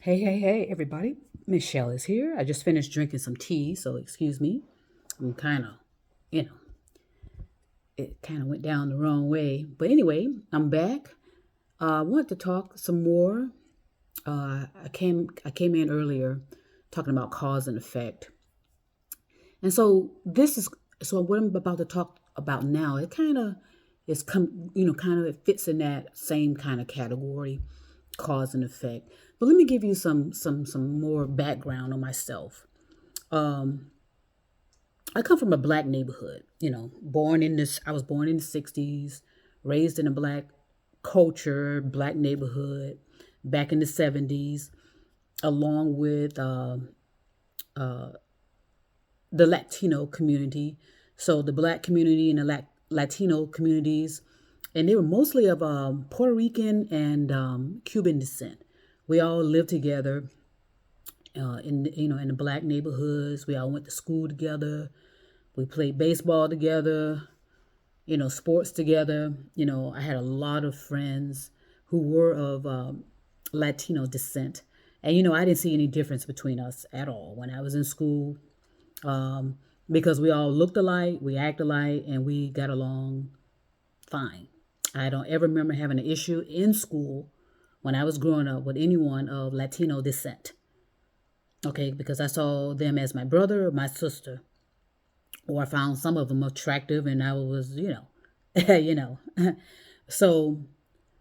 Hey, everybody. Michelle is here. I just finished drinking some tea, so excuse me. I'm you know, it kind of went down the wrong way. But anyway, I'm back. I wanted to talk some more. I came in earlier talking about cause and effect. And so what I'm about to talk about now, it kind of is kind of it fits in that same kind of category, cause and effect. But let me give you some more background on myself. Um, I come from a black neighborhood. I was born in the '60s, raised in a black culture, black neighborhood, back in the '70s, along with the Latino community. So the black community and the Latino communities, and they were mostly of Puerto Rican and Cuban descent. We all lived together in the black neighborhoods. We all went to school together. We played baseball together. Sports together. I had a lot of friends who were of Latino descent, and I didn't see any difference between us at all when I was in school, um, because we all looked alike, we act alike, and we got along fine. I don't ever remember having an issue in school when I was growing up with anyone of Latino descent. Okay, because I saw them as my brother or my sister, or I found some of them attractive, and I was, you know. So,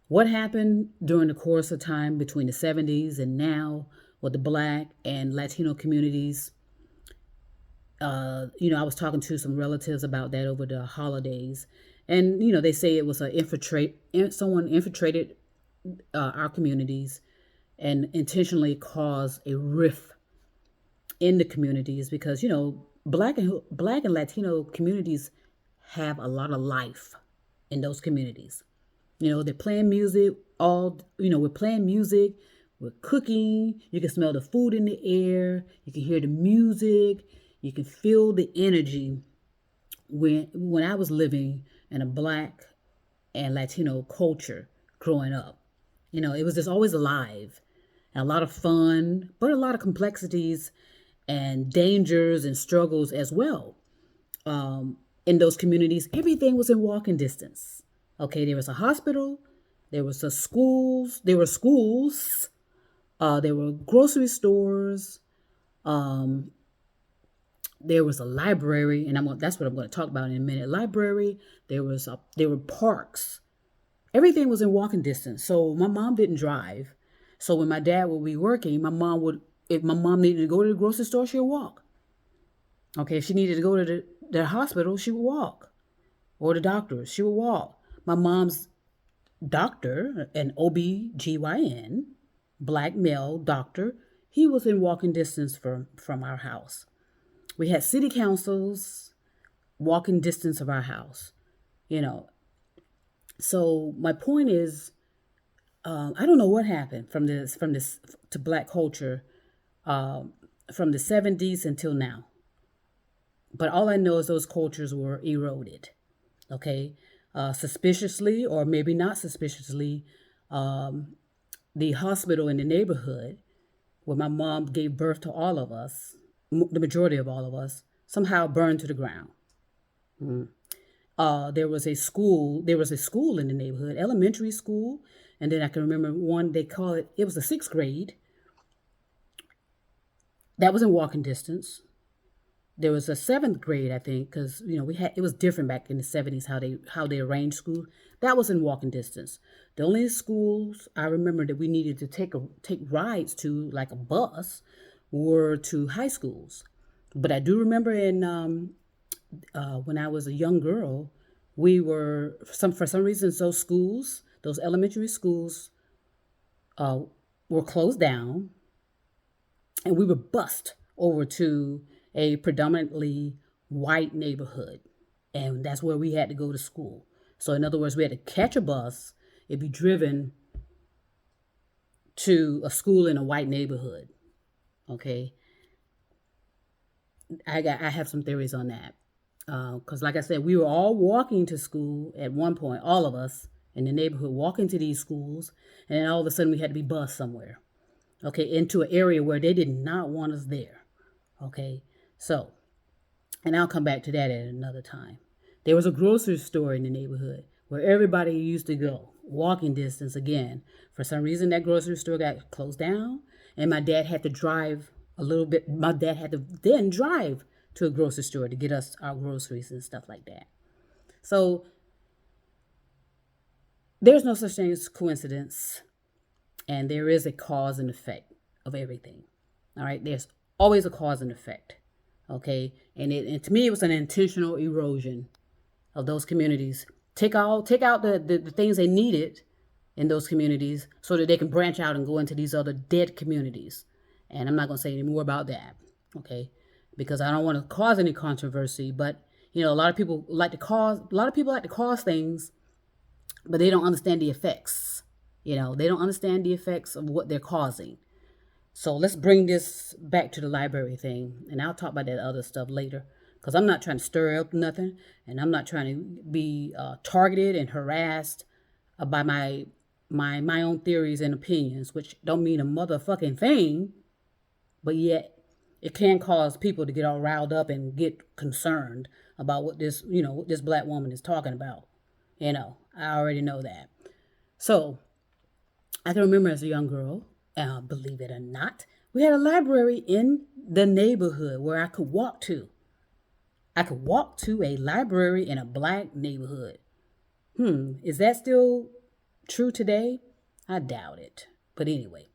what happened during the course of time between the '70s and now with the Black and Latino communities? I was talking to some relatives about that over the holidays, and they say it was someone infiltrated our communities and intentionally caused a rift in the communities because black and Latino communities have a lot of life in those communities. They're playing music we're playing music, we're cooking, you can smell the food in the air, you can hear the music, you can feel the energy. When I was living in a black and Latino culture growing up, it was just always alive and a lot of fun, but a lot of complexities and dangers and struggles as well. In those communities, everything was in walking distance. Okay, there was a hospital, there were schools, there were grocery stores, um, there was a library, and that's what I'm going to talk about in a minute. Library, there were parks. Everything was in walking distance. So my mom didn't drive. So when my dad would be working, if my mom needed to go to the grocery store, she'd walk. Okay, if she needed to go to the hospital, she would walk. Or the doctor, she would walk. My mom's doctor, an OBGYN, black male doctor, he was in walking distance from our house. We had city councils walking distance of our house. You know, so my point is, I don't know what happened from this to black culture, um, from the '70s until now. But all I know is those cultures were eroded. Okay, suspiciously or maybe not suspiciously, um, the hospital in the neighborhood where my mom gave birth to all of us, the majority of all of us, somehow burned to the ground. Mm. There was a school in the neighborhood, elementary school, and then I can remember one they call it was the sixth grade. That was in walking distance. There was a seventh grade, I think, because we had it was different back in the '70s how they arranged school. That was in walking distance. The only schools I remember that we needed to take rides to, like a bus, were to high schools. But I do remember when I was a young girl, we were for some reason those elementary schools, uh, were closed down, and we were bused over to a predominantly white neighborhood, and that's where we had to go to school. So in other words, we had to catch a bus, it'd be driven to a school in a white neighborhood. Okay, I have some theories on that, because like I said, we were all walking to school at one point, all of us in the neighborhood walking to these schools, and then all of a sudden we had to be bused somewhere. okay, into an area where they did not want us there. Okay, so, and I'll come back to that at another time. There was a grocery store in the neighborhood where everybody used to go, walking distance again. For some reason, that grocery store got closed down, and my dad had to drive a little bit. My dad had to then drive to a grocery store to get us our groceries and stuff like that. So there's no such thing as coincidence, and there is a cause and effect of everything. All right, there's always a cause and effect. Okay, and to me, it was an intentional erosion of those communities. Take out the things they needed in those communities so that they can branch out and go into these other dead communities. And I'm not going to say any more about that, okay? Because I don't want to cause any controversy, but a lot of people like to cause things, but they don't understand the effects. They don't understand the effects of what they're causing. So let's bring this back to the library thing, and I'll talk about that other stuff later, because I'm not trying to stir up nothing, and I'm not trying to be targeted and harassed by my own theories and opinions, which don't mean a motherfucking thing, but yet it can cause people to get all riled up and get concerned about what this black woman is talking about. I already know that. So I can remember as a young girl, believe it or not, we had a library in the neighborhood where I could walk to. I could walk to a library in a black neighborhood. Is that still true today? I doubt it. But anyway,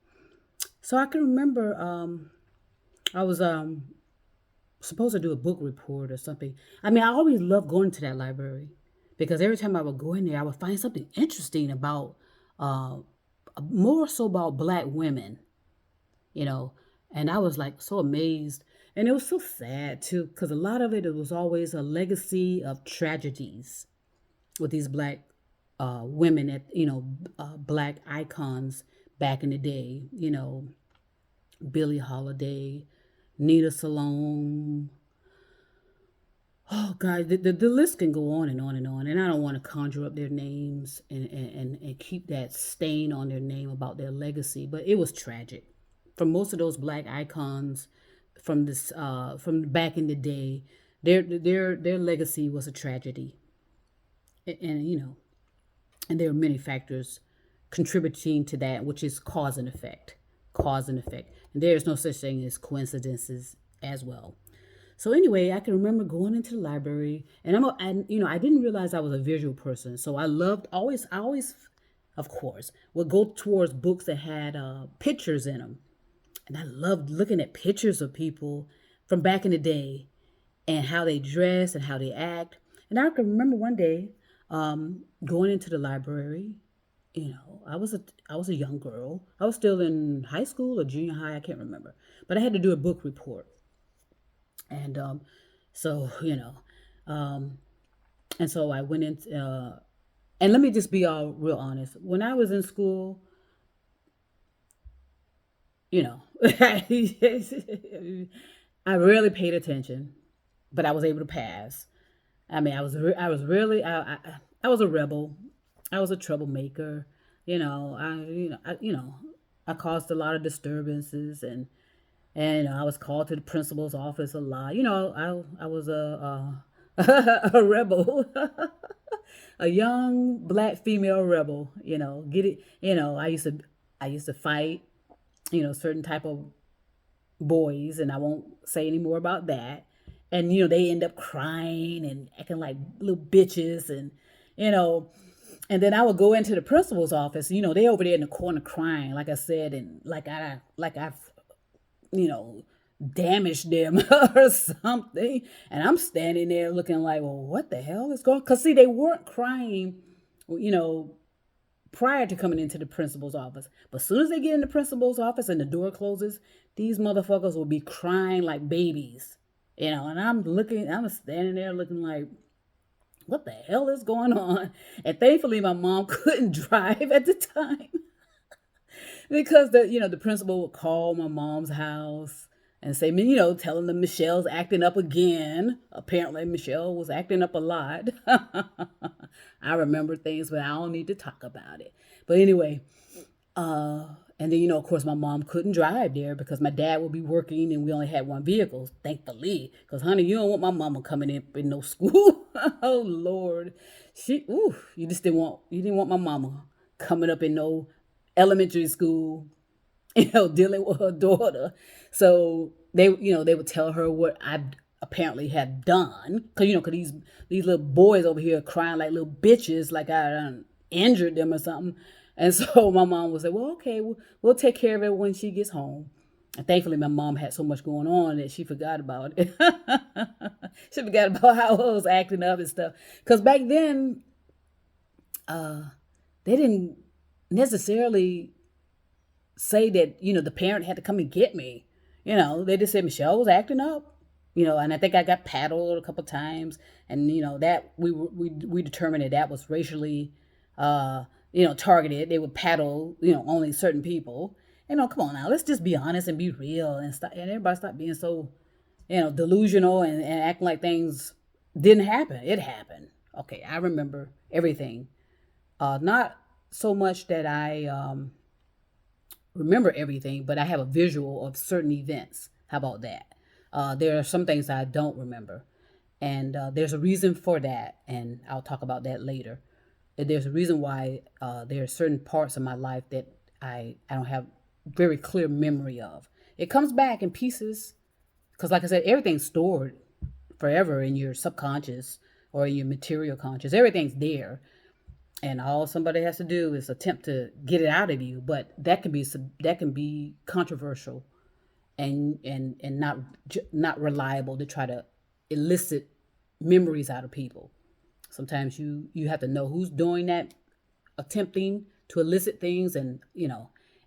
so I can remember I was supposed to do a book report or something. I mean, I always loved going to that library because every time I would go in there, I would find something interesting about, more so about black women, and I was like so amazed. And it was so sad too, because a lot of it was always a legacy of tragedies with these black women black icons back in the day. Billie Holiday, Nita Salome. Oh God, the list can go on and on and on. And I don't want to conjure up their names and keep that stain on their name about their legacy, but it was tragic. For most of those black icons from back in the day, their legacy was a tragedy. And there are many factors contributing to that, which is cause and effect. Cause and effect. And there is no such thing as coincidences as well. So anyway, I can remember going into the library, and I didn't realize I was a visual person. So I always, of course, would go towards books that had pictures in them. And I loved looking at pictures of people from back in the day and how they dress and how they act. And I can remember one day going into the library. I was a young girl. I was still in high school or junior high. I can't remember. But I had to do a book report. And so, and so I went in, and let me just be all real honest. When I was in school, I rarely paid attention, but I was able to pass. I mean, I was really, I was a rebel. I was a troublemaker. I caused a lot of disturbances, and I was called to the principal's office a lot. I was a rebel, a young black female rebel. Get it? I used to fight. Certain type of boys, and I won't say any more about that. And they end up crying and acting like little bitches, and and then I would go into the principal's office. They over there in the corner crying, like I said, and I've damaged them or something. And I'm standing there looking like, well, what the hell is going? Because see, they weren't crying, prior to coming into the principal's office. But as soon as they get in the principal's office and the door closes, these motherfuckers will be crying like babies. And I'm standing there looking like, what the hell is going on? And thankfully my mom couldn't drive at the time because the principal would call my mom's house and say, telling them Michelle's acting up again. Apparently Michelle was acting up a lot. I remember things, but I don't need to talk about it. But anyway, And then, of course, my mom couldn't drive there because my dad would be working and we only had one vehicle, thankfully. Because, honey, you don't want my mama coming in no school. Oh, Lord. You didn't want my mama coming up in no elementary school, dealing with her daughter. So they would tell her what I apparently had done. Cause these little boys over here crying like little bitches, like I injured them or something. And so my mom would say, well, okay, we'll take care of it when she gets home. And thankfully, my mom had so much going on that she forgot about it. She forgot about how I was acting up and stuff. Because back then, uh, they didn't necessarily say that, the parent had to come and get me. They just said Michelle was acting up. And I think I got paddled a couple times, and that we determined that was racially, targeted. They would paddle, only certain people. Come on now, let's just be honest and be real and stop. And everybody stop being so, delusional and acting like things didn't happen. It happened. Okay, I remember everything. Not so much that I remember everything, but I have a visual of certain events. How about that? There are some things I don't remember, and there's a reason for that, and I'll talk about that later. There's a reason why there are certain parts of my life that I don't have very clear memory of. It comes back in pieces because, like I said, everything's stored forever in your subconscious or in your material conscious. Everything's there, and all somebody has to do is attempt to get it out of you. But that can be controversial and not reliable to try to elicit memories out of people. Sometimes you have to know who's doing that, attempting to elicit things, and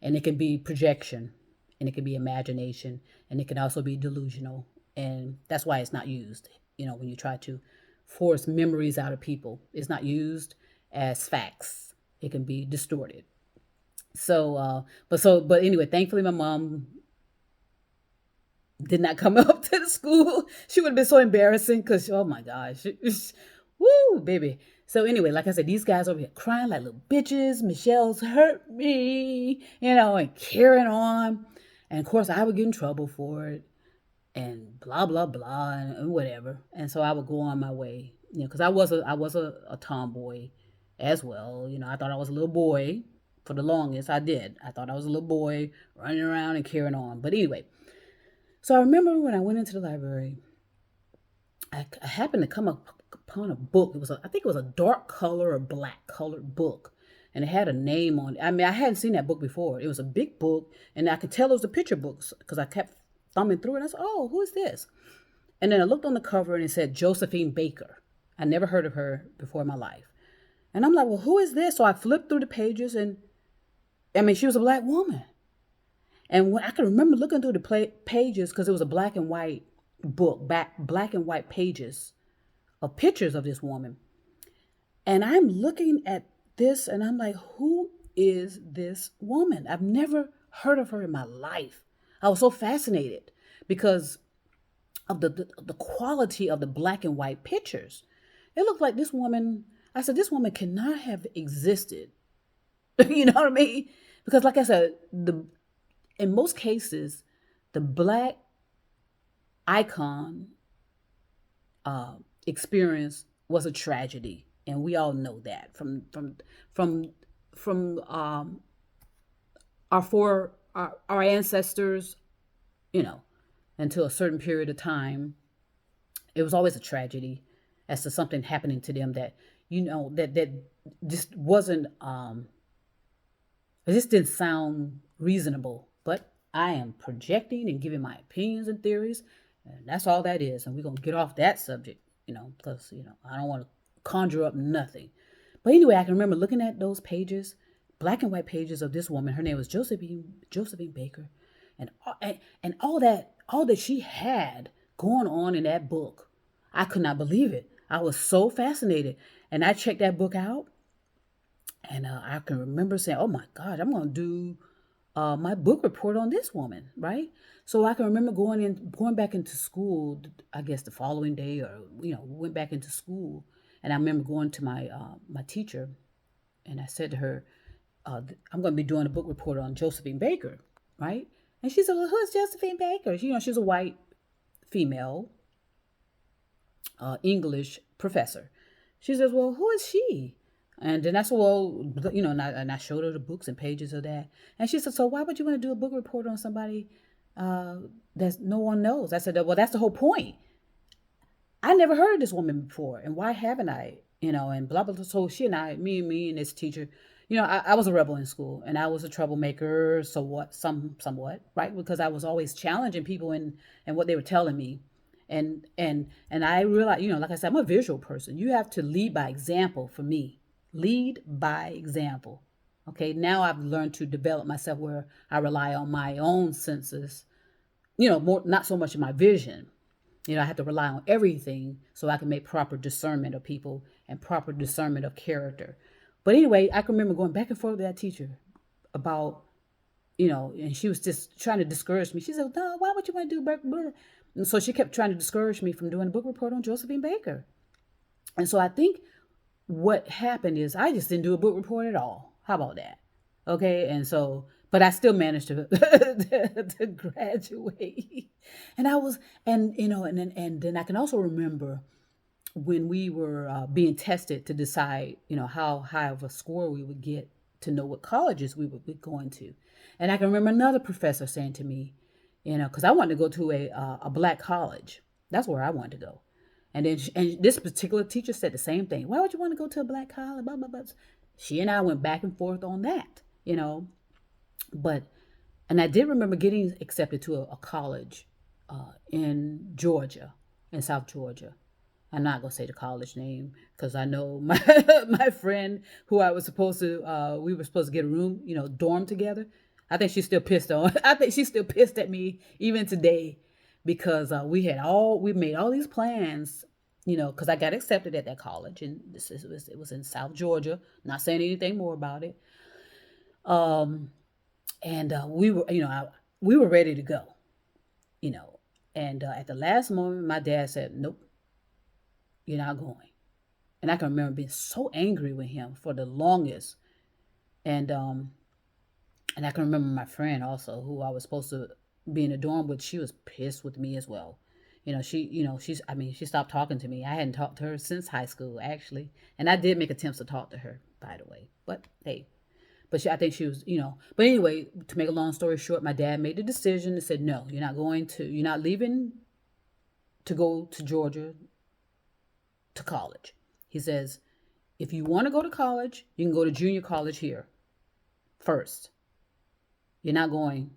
and it can be projection, and it can be imagination, and it can also be delusional, and that's why it's not used. When you try to force memories out of people, it's not used as facts. It can be distorted. But anyway, thankfully my mom did not come up to the school. She would have been so embarrassing because, oh my gosh, woo, baby. So anyway, like I said, these guys over here crying like little bitches. Michelle's hurt me, and carrying on. And of course, I would get in trouble for it, and blah blah blah, and whatever. And so I would go on my way, because I was a tomboy as well. I thought I was a little boy for the longest. I did. I thought I was a little boy running around and carrying on. But anyway. So I remember when I went into the library, I happened to come upon a book. I think it was a dark color or black colored book, and it had a name on it. I mean, I hadn't seen that book before. It was a big book, and I could tell it was a picture book because I kept thumbing through it. And I said, "Oh, who is this?" And then I looked on the cover, and it said Josephine Baker. I never heard of her before in my life, and I'm like, "Well, who is this?" So I flipped through the pages, and she was a black woman. And when I can remember looking through the pages, because it was a black and white book, black and white pages of pictures of this woman. And I'm looking at this and I'm like, who is this woman? I've never heard of her in my life. I was so fascinated because of the quality of the black and white pictures. It looked like this woman, I said, this woman cannot have existed. You know what I mean? Because like I said, in most cases, the black icon experience was a tragedy, and we all know that from our ancestors, until a certain period of time, it was always a tragedy as to something happening to them that that just wasn't it just didn't sound reasonable. But I am projecting and giving my opinions and theories, and that's all that is. And we're gonna get off that subject, because I don't want to conjure up nothing. But anyway, I can remember looking at those pages, black and white pages of this woman. Her name was Josephine Baker, and all that she had going on in that book. I could not believe it. I was so fascinated, and I checked that book out, and I can remember saying, "Oh my God, I'm going to do my book report on this woman," right? So I can remember going back into school. I guess the following day, or went back into school, and I remember going to my teacher, and I said to her, I'm going to be doing a book report on Josephine Baker, right? And she said, well, who is Josephine Baker? She's a white female English professor. She says, well, who is she? And then I said, well, and I showed her the books and pages of that. And she said, so why would you want to do a book report on somebody uh, that no one knows? I said, well, that's the whole point. I never heard of this woman before, and why haven't I? And blah blah blah. So she and I, me and this teacher, I was a rebel in school, and I was a troublemaker. So what? Somewhat, right? Because I was always challenging people and what they were telling me, and I realized, like I said, I'm a visual person. You have to lead by example for me. Lead by example. Okay. Now I've learned to develop myself where I rely on my own senses. More not so much in my vision. I have to rely on everything so I can make proper discernment of people and proper discernment of character. But anyway, I can remember going back and forth with that teacher about, and she was just trying to discourage me. She said, no, why would you want to do book? And so she kept trying to discourage me from doing a book report on Josephine Baker. And so I think what happened is I just didn't do a book report at all. How about that? Okay. And so, but I still managed to graduate. And I was, and then I can also remember when we were being tested to decide, how high of a score we would get to know what colleges we would be going to. And I can remember another professor saying to me, because I wanted to go to a black college. That's where I wanted to go. And this particular teacher said the same thing. Why would you want to go to a black college? Blah, blah, blah. She and I went back and forth on that. But, and I did remember getting accepted to a college in Georgia, in South Georgia. I'm not gonna say the college name because I know my my friend who I was supposed to we were supposed to get a room, dorm together. I think she's still pissed on. I think she's still pissed at me even today because we made all these plans, because I got accepted at that college and it was in South Georgia. Not saying anything more about it. Um, and we were, we were ready to go, you know, and at the last moment, my dad said, "Nope, you're not going." And I can remember being so angry with him for the longest. And and I can remember my friend also, who I was supposed to be in the dorm with. She was pissed with me as well. She stopped talking to me. I hadn't talked to her since high school, actually, and I did make attempts to talk to her, by the way. But hey, I think she was. But anyway, to make a long story short, my dad made the decision and said, "No, you're not leaving to go to Georgia to college." He says, "If you want to go to college, you can go to junior college here first. You're not going."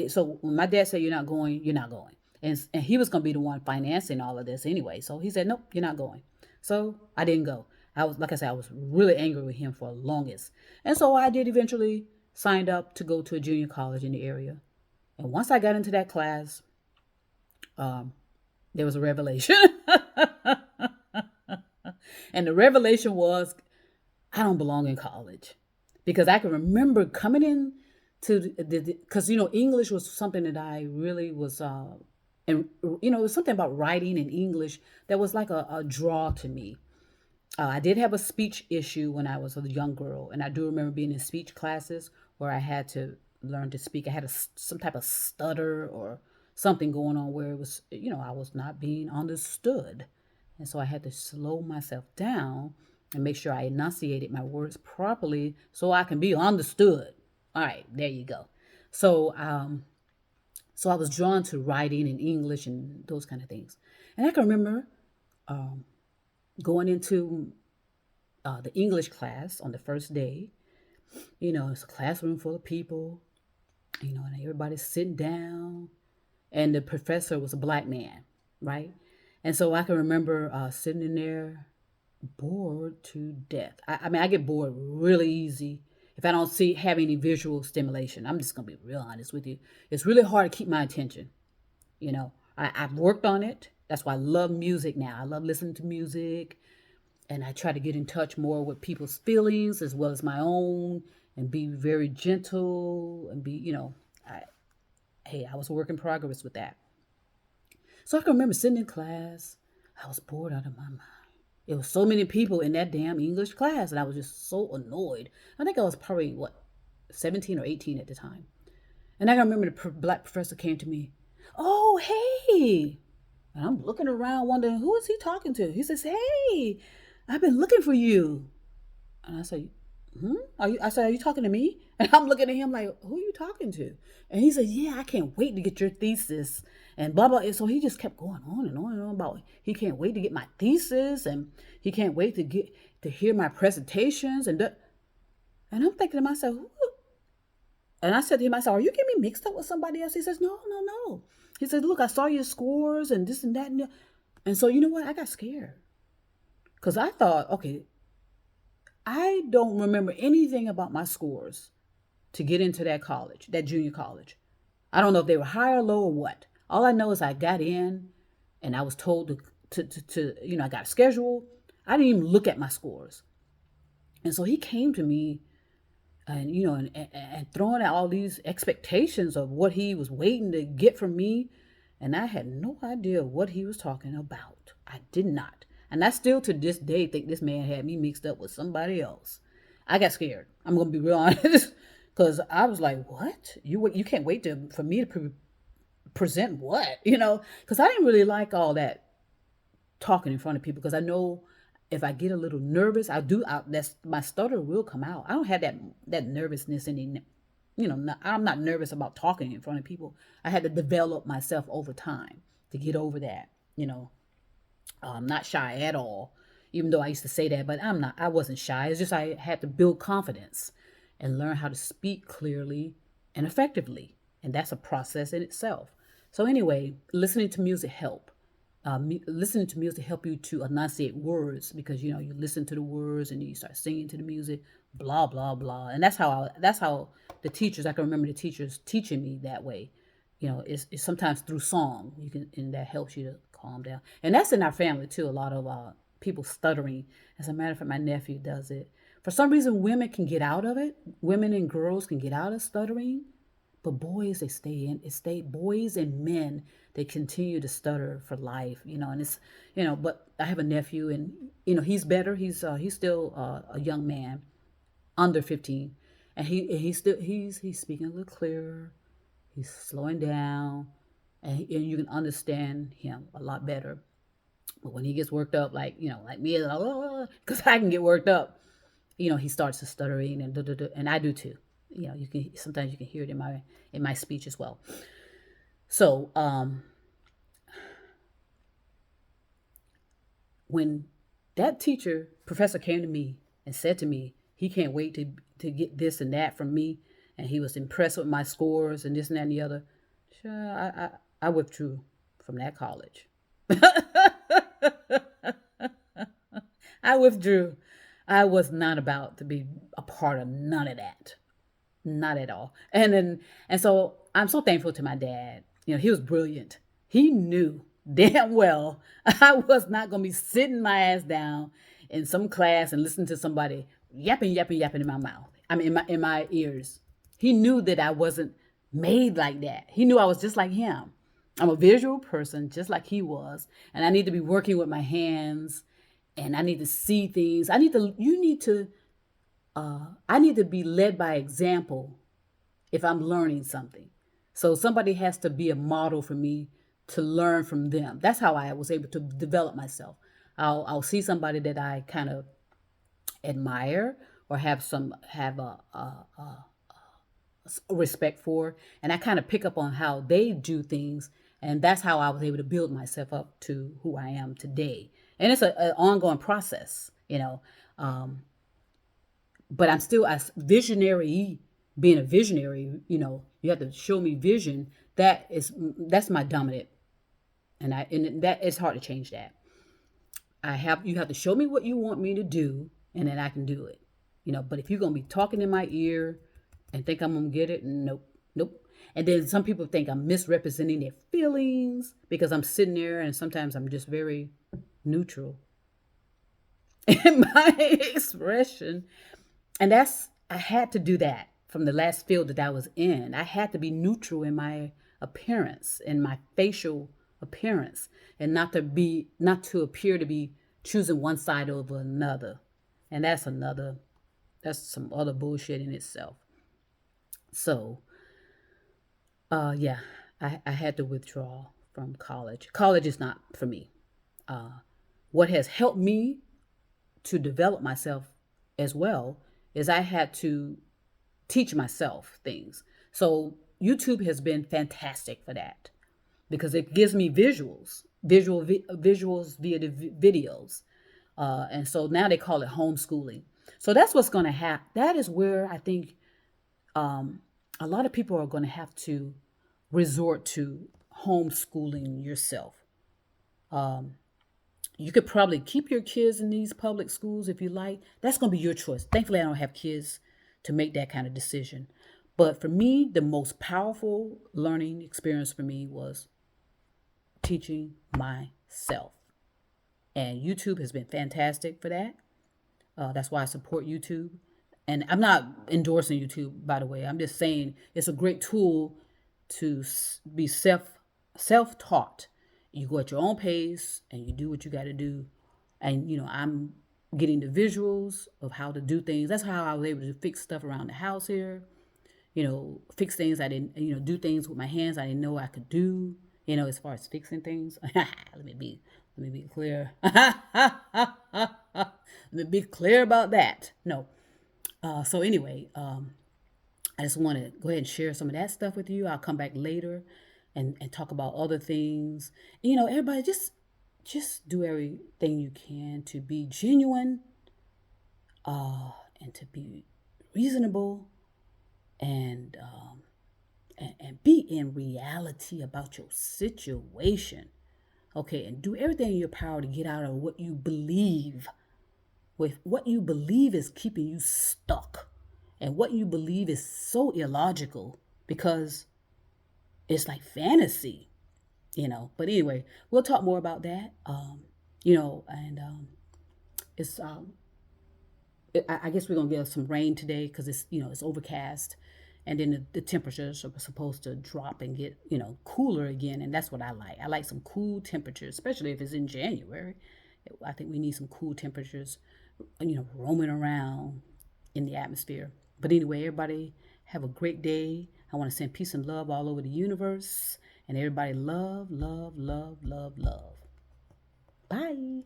So when my dad said you're not going, you're not going. And he was going to be the one financing all of this anyway. So he said, "Nope, you're not going." So I didn't go. I was, like I said, I was really angry with him for the longest. And so I did eventually signed up to go to a junior college in the area. And once I got into that class, um, there was a revelation. And the revelation was, I don't belong in college. Because I can remember coming in to because English was something that I really was and it was something about writing in English that was like a draw to me. I did have a speech issue when I was a young girl, and I do remember being in speech classes where I had to learn to speak. I had some type of stutter or something going on where it was, I was not being understood. And so I had to slow myself down and make sure I enunciated my words properly so I can be understood. All right, there you go. So, so I was drawn to writing in English and those kind of things. And I can remember um, going into the English class on the first day. It's a classroom full of people, and everybody's sitting down. And the professor was a black man, right? And so I can remember sitting in there bored to death. I mean, I get bored really easy if I don't have any visual stimulation. I'm just gonna be real honest with you. It's really hard to keep my attention. I've worked on it. That's why I love music now. I love listening to music, and I try to get in touch more with people's feelings as well as my own, and be very gentle and be, I was a work in progress with that. So I can remember sitting in class. I was bored out of my mind. It was so many people in that damn English class, and I was just so annoyed. I think I was probably, 17 or 18 at the time. And I remember the black professor came to me, "Oh, hey." And I'm looking around wondering, who is he talking to? He says, "Hey, I've been looking for you." And I say, I said, "Are you talking to me?" And I'm looking at him like, "Who are you talking to?" And he said, "Yeah, I can't wait to get your thesis." And blah, blah. And so he just kept going on and on and on about he can't wait to get my thesis and he can't wait to hear my presentations. And I'm thinking to myself, who? And I said to him, I said, "Are you getting me mixed up with somebody else?" He says, "No, no, no." He said, "Look, I saw your scores and this and that. And so, you know what? I got scared. Because I thought, okay, I don't remember anything about my scores to get into that college, that junior college. I don't know if they were high or low or what. All I know is I got in and I was told to I got a schedule. I didn't even look at my scores. And so he came to me and, and throwing out all these expectations of what he was waiting to get from me. And I had no idea what he was talking about. I did not. And I still to this day think this man had me mixed up with somebody else. I got scared. I'm going to be real honest. Because I was like, what? You can't wait for me to present what? Because I didn't really like all that talking in front of people. Because I know if I get a little nervous, that's my stutter will come out. I don't have that nervousness in I'm not nervous about talking in front of people. I had to develop myself over time to get over that. I'm not shy at all, even though I used to say that, but I wasn't shy. It's just I had to build confidence and learn how to speak clearly and effectively. And that's a process in itself. So anyway, listening to music help. Listening to music help you to enunciate words because you listen to the words and you start singing to the music, blah blah blah, and that's how the teachers, I can remember the teachers teaching me that way. It's sometimes through song and that helps you to calm down, and that's in our family too. A lot of people stuttering. As a matter of fact, my nephew does it. For some reason, women can get out of it. Women and girls can get out of stuttering. But boys, they stay in. Boys and men, they continue to stutter for life, and it's, but I have a nephew and, he's better. He's still a young man, under 15. And he's speaking a little clearer. He's slowing down and you can understand him a lot better. But when he gets worked up, like me, because I can get worked up, he starts to stuttering and I do too. Sometimes you can hear it in my speech as well. So when that professor came to me and said to me he can't wait to get this and that from me, and he was impressed with my scores and this and that and the other, sure, I withdrew from that college. I withdrew. I was not about to be a part of none of that. Not at all. And so I'm so thankful to my dad. He was brilliant. He knew damn well I was not going to be sitting my ass down in some class and listening to somebody yapping in my mouth. I mean, in my ears. He knew that I wasn't made like that. He knew I was just like him. I'm a visual person, just like he was. And I need to be working with my hands and I need to see things. I need to be led by example if I'm learning something. So somebody has to be a model for me to learn from them. That's how I was able to develop myself. I'll see somebody that I kind of admire or have a respect for, and I kind of pick up on how they do things, and that's how I was able to build myself up to who I am today. And it's an ongoing process, but I'm still as visionary. Being a visionary, you have to show me vision. That's my dominant, and that it's hard to change that. You have to show me what you want me to do, and then I can do it. But if you're gonna be talking in my ear and think I'm gonna get it, nope. And then some people think I'm misrepresenting their feelings because I'm sitting there, and sometimes I'm just very neutral in my expression, and I had to do that from the last field that I was in. I had to be neutral in my appearance, in my facial appearance, and not to appear to be choosing one side over another. And that's some other bullshit in itself. So, yeah, I had to withdraw from college. College is not for me. What has helped me to develop myself as well is I had to teach myself things. So YouTube has been fantastic for that because it gives me visuals via the videos, and so now they call it homeschooling. So that's what's going to happen. That is where I think a lot of people are going to have to resort to homeschooling yourself. You could probably keep your kids in these public schools if you like. That's going to be your choice. Thankfully, I don't have kids to make that kind of decision. But for me, the most powerful learning experience for me was teaching myself. And YouTube has been fantastic for that. That's why I support YouTube. And I'm not endorsing YouTube, by the way. I'm just saying it's a great tool to be self-taught. You go at your own pace and you do what you got to do. And, I'm getting the visuals of how to do things. That's how I was able to fix stuff around the house here. Fix things I didn't, do things with my hands I didn't know I could do, as far as fixing things. Let me be clear. Let me be clear about that. No. So anyway, I just want to go ahead and share some of that stuff with you. I'll come back later and talk about other things. Everybody just do everything you can to be genuine, and to be reasonable, and be in reality about your situation. Okay, and do everything in your power to get out of what you believe. With what you believe is keeping you stuck, and what you believe is so illogical because it's like fantasy. But anyway, we'll talk more about that. And it's I guess we're gonna get some rain today because it's overcast, and then the temperatures are supposed to drop and get cooler again, and that's what I like. I like some cool temperatures, especially if it's in January. I think we need some cool temperatures, roaming around in the atmosphere. But anyway, everybody have a great day. I want to send peace and love all over the universe, and everybody love, love, love, love, love. Bye.